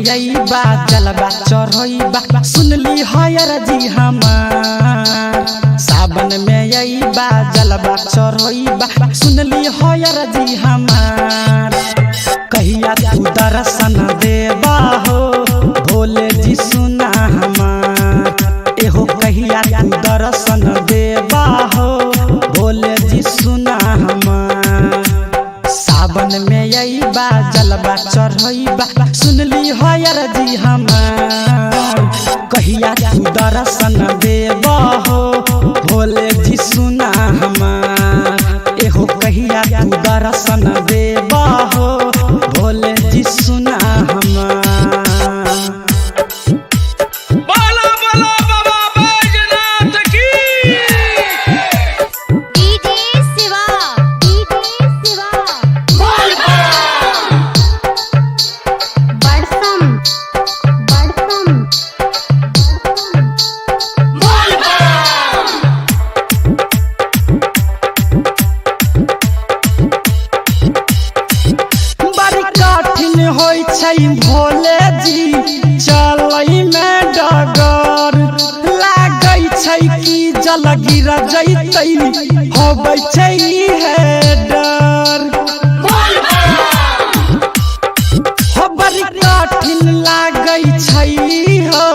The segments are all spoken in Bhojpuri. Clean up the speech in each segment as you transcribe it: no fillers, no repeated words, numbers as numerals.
यही बा जलवा चढ़ोइबा सुनली हयर जी हमार। सावन में यही बा जलवा चढ़ोइबा सुनली हयर जी हमार। कहिया तू दर्शन देबा हो भोले जी सुना हमार। एहो कहिया तू दर्शन देबा हो भोले जी सुना हमार। सावन में यही बा जलवा चढ़ोइबा सुनली हयर जी हमार। कहिया तू दर्शन देबा हो भोले जी सुना हमार। एहो कहिया तू दर्शन देबा हो भोले जी सुना हमार। भोले जी चलई में डगर लागै छै कि जल गिर जैतै होबै छै है डर। हो बड़ी कठिन लागै छै हो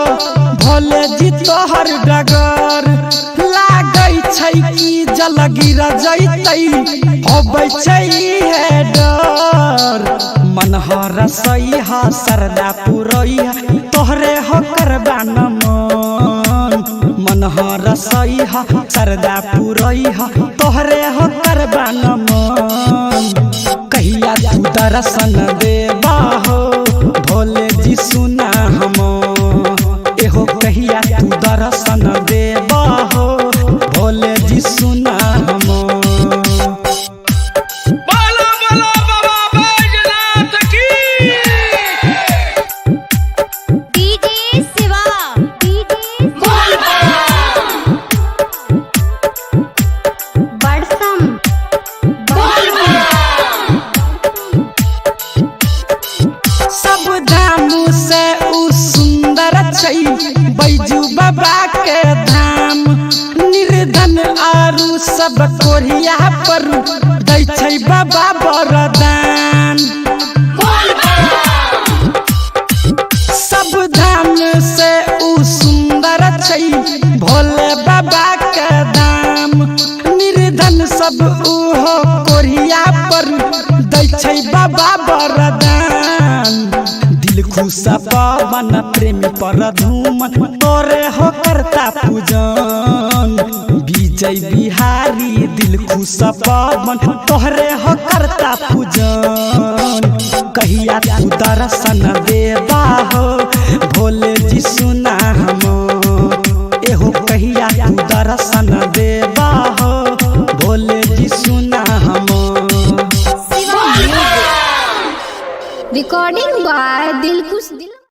भोले जी तोहर डगर लागै छै कि जल गिर जैतै होबै छै है डर। मन रसैहा सरदा पुरैहा तोहरे हो करबा नमन। मन रसैहा सरदा पुरैहा तोहरे हो करबा नमन। कहिया तू दर्शन देबा हो भोले जी सुना हमार। एहो कहिया तू दर्शन देबा हो भोले जी सुना हमार। बैजू बाबा के धाम निर्धन आरु सब कोरिया पर दै छै बाबा वरदान। सब धाम से उ सुंदर छै भोले बाबा के धाम। निर्धन सब उहो कोरिया पर दै छै बाबा वरदान। दिल खुश पवन प्रेमी प्रधुमन तोरे हो करता पूजन। विजय बिहारी दिल खुश पवन तोहरे हो करता पूजन। कहिया तू दर्शन देबा हो भोले जी सुना हमार। एहो कहिया तू दर्शन देबा हो भोले जी सुना हमार। रिकॉर्डिंग बाय दिलखुश दिल।